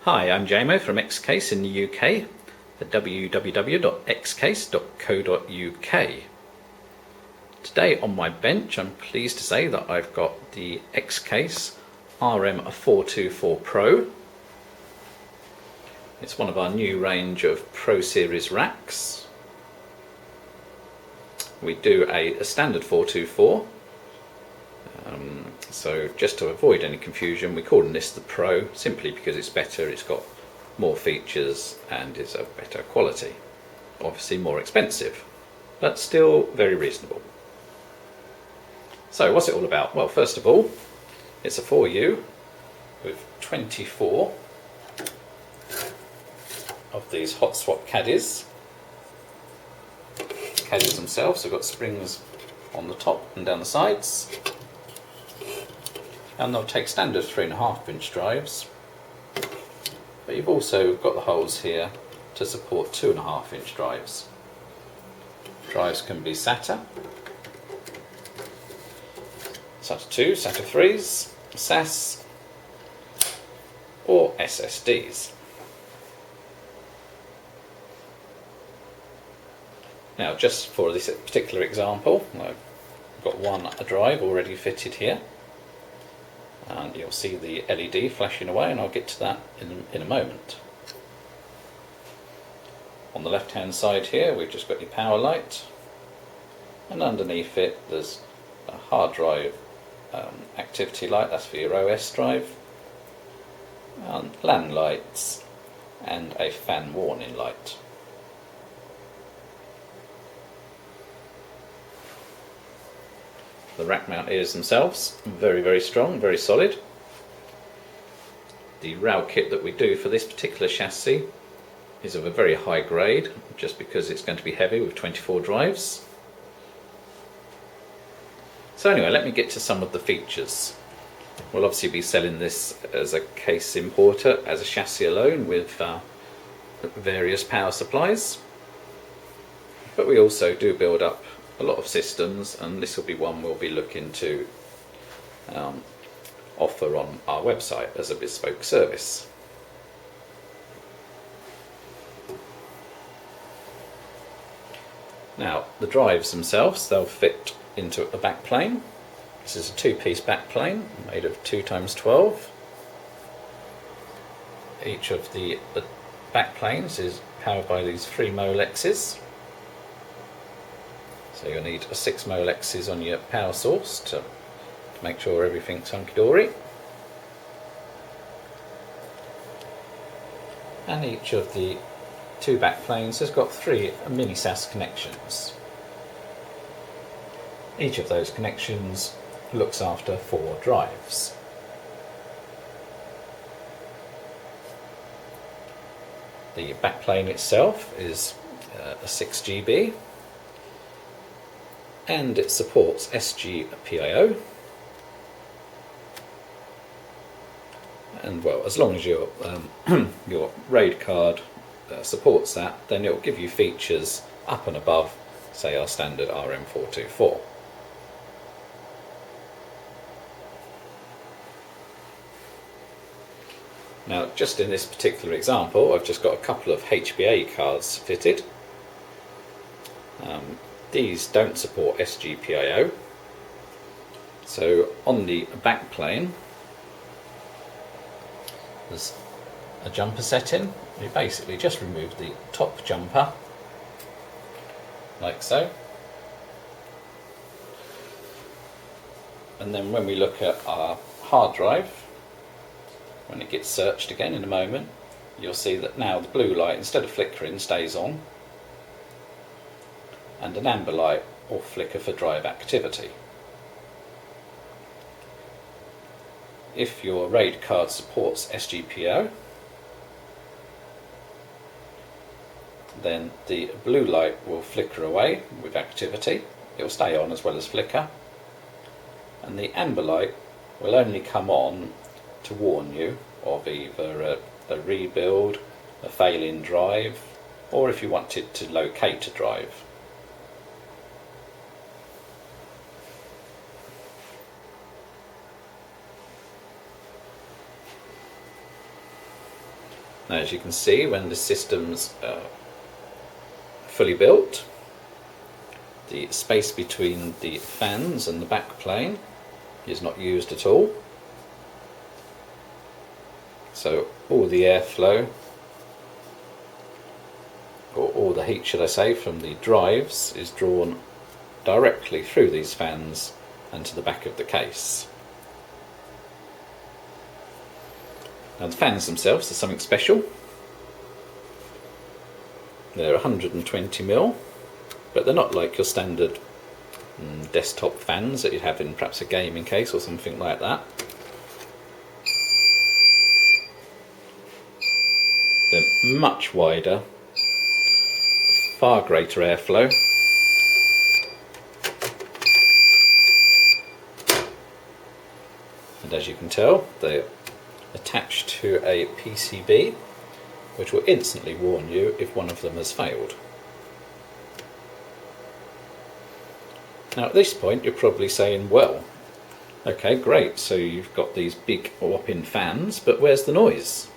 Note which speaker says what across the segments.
Speaker 1: Hi, I'm Jamo from Xcase in the UK at www.xcase.co.uk. Today on my bench I'm pleased to say that I've got the Xcase RM424 Pro. It's one of our new range of Pro Series racks. We do a standard 424. So just to avoid any confusion, we're calling this the Pro simply because it's better, it's got more features and is of better quality. Obviously more expensive, but still very reasonable. So what's it all about? Well, first of all, it's a 4U with 24 of these hot swap caddies. Caddies themselves have got springs on the top and down the sides. And they'll take standard 3.5-inch drives, but you've also got the holes here to support 2.5-inch drives. Drives can be SATA, SATA 2, SATA 3s, SAS or SSDs. Now just for this particular example, I've got one drive already fitted here. And you'll see the LED flashing away, and I'll get to that in a moment. On the left hand side here we've just got your power light, and underneath it there's a hard drive activity light, that's for your OS drive, and LAN lights and a fan warning light. The rack mount ears themselves, very strong, very solid. The rail kit that we do for this particular chassis is of a very high grade, just because it's going to be heavy with 24 drives. So anyway, let me get to some of the features. We'll obviously be selling this as a case importer, as a chassis alone, with various power supplies. But we also do build up a lot of systems, and this will be one we'll be looking to offer on our website as a bespoke service. Now the drives themselves, they'll fit into a backplane. This is a two-piece backplane made of 2x12. Each of the backplanes is powered by these 3 Molexes. So you'll need a 6 Molexes on your power source to make sure everything's hunky-dory. And each of the 2 backplanes has got 3 Mini SAS connections. Each of those connections looks after 4 drives. The backplane itself is a 6 GB. And it supports SGPIO, and well, as long as your your RAID card supports that, then it will give you features up and above, say, our standard RM424. Now, just in this particular example, I've just got a couple of HBA cards fitted. These don't support SGPIO, so on the backplane there's a jumper setting. You basically just remove the top jumper, like so, and then when we look at our hard drive, when it gets searched again in a moment, you'll see that now the blue light, instead of flickering, stays on, and an amber light will flicker for drive activity. If your RAID card supports SGPIO, then the blue light will flicker away with activity. It will stay on as well as flicker, and the amber light will only come on to warn you of either a rebuild, a failing drive, or if you wanted to locate a drive. Now, as you can see, when the system's fully built, the space between the fans and the backplane is not used at all. So all the airflow, or all the heat should I say, from the drives is drawn directly through these fans and to the back of the case. Now the fans themselves are something special. They're 120mm, but they're not like your standard desktop fans that you'd have in perhaps a gaming case or something like that. They're much wider, far greater airflow, and as you can tell, they're attached to a PCB which will instantly warn you if one of them has failed. Now at this point you're probably saying, well, okay, great, so you've got these big whopping fans, but where's the noise?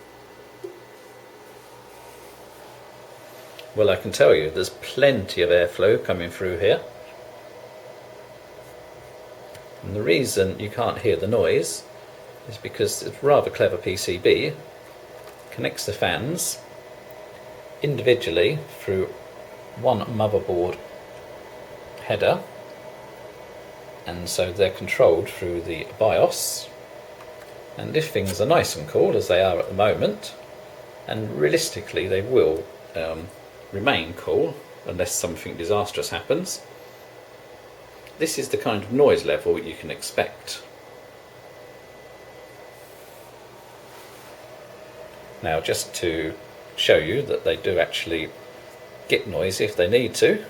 Speaker 1: Well, I can tell you there's plenty of airflow coming through here. And the reason you can't hear the noise is because it's a rather clever PCB connects the fans individually through one motherboard header, and so they're controlled through the BIOS, and if things are nice and cool as they are at the moment, and realistically they will remain cool unless something disastrous happens, this is the kind of noise level you can expect. Now, just to show you that they do actually get noisy if they need to,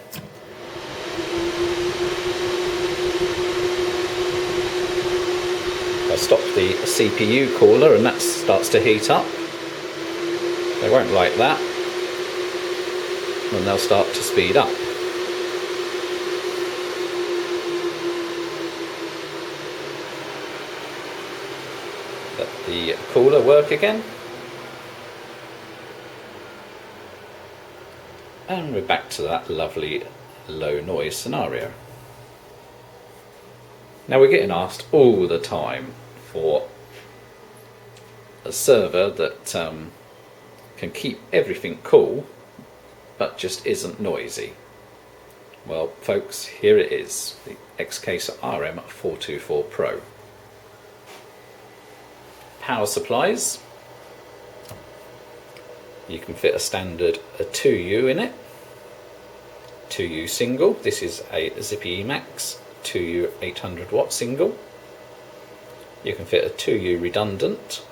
Speaker 1: I stop the CPU cooler and that starts to heat up. They won't like that, and they'll start to speed up. Let the cooler work again. And we're back to that lovely low noise scenario. Now we're getting asked all the time for a server that can keep everything cool but just isn't noisy. Well folks, here it is, the X-Case RM424 Pro. Power supplies. You can fit a standard 2U in it, 2U single. This is a Zippy Emax 2U 800 watt single. You can fit a 2U redundant,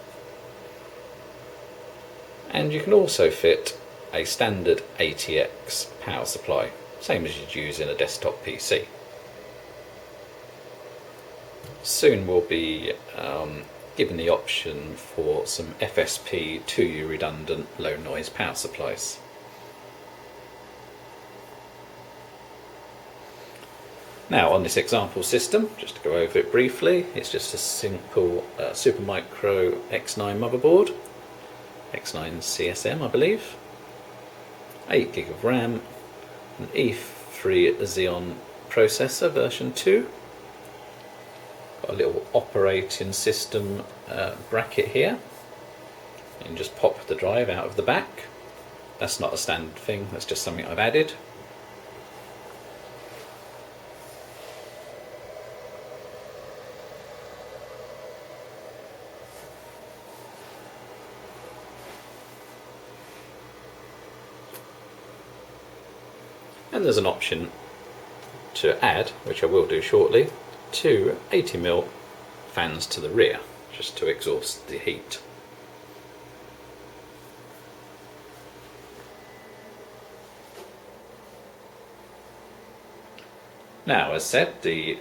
Speaker 1: and you can also fit a standard ATX power supply, same as you'd use in a desktop PC. Soon we'll be given the option for some FSP 2U redundant low noise power supplies. Now on this example system, just to go over it briefly, it's just a simple Supermicro X9 motherboard, X9 CSM I believe, 8 gig of RAM, an E3 Xeon processor version 2, got a little operating system bracket here. You can just pop the drive out of the back. That's not a standard thing, that's just something I've added. And there's an option to add, which I will do shortly, two 80mm fans to the rear, just to exhaust the heat. Now, as said, the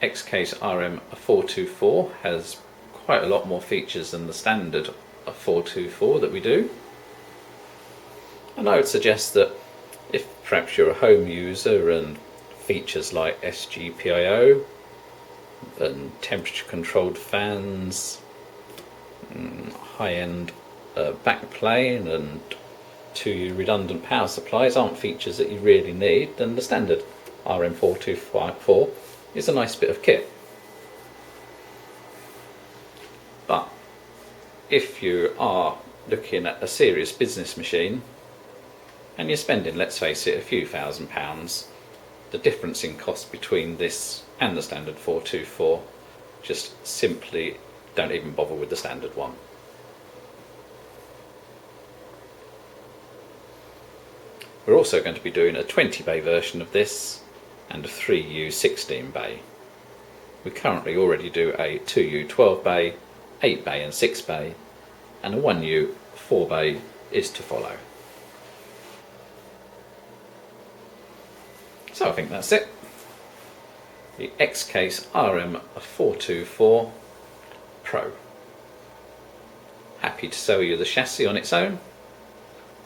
Speaker 1: X-Case RM424 has quite a lot more features than the standard 424 that we do. And I would suggest that if perhaps you're a home user and features like SGPIO and temperature controlled fans, high-end backplane and 2U redundant power supplies aren't features that you really need, then the standard RM4254 is a nice bit of kit. But if you are looking at a serious business machine and you're spending, let's face it, a few £1,000s, the difference in cost between this and the standard 424, just simply don't even bother with the standard one. We're also going to be doing a 20 bay version of this and a 3U 16 bay. We currently already do a 2U 12 bay, 8 bay and 6 bay, and a 1U 4 bay is to follow. So I think that's it. The X-Case RM424 Pro. Happy to sell you the chassis on its own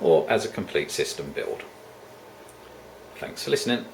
Speaker 1: or as a complete system build. Thanks for listening.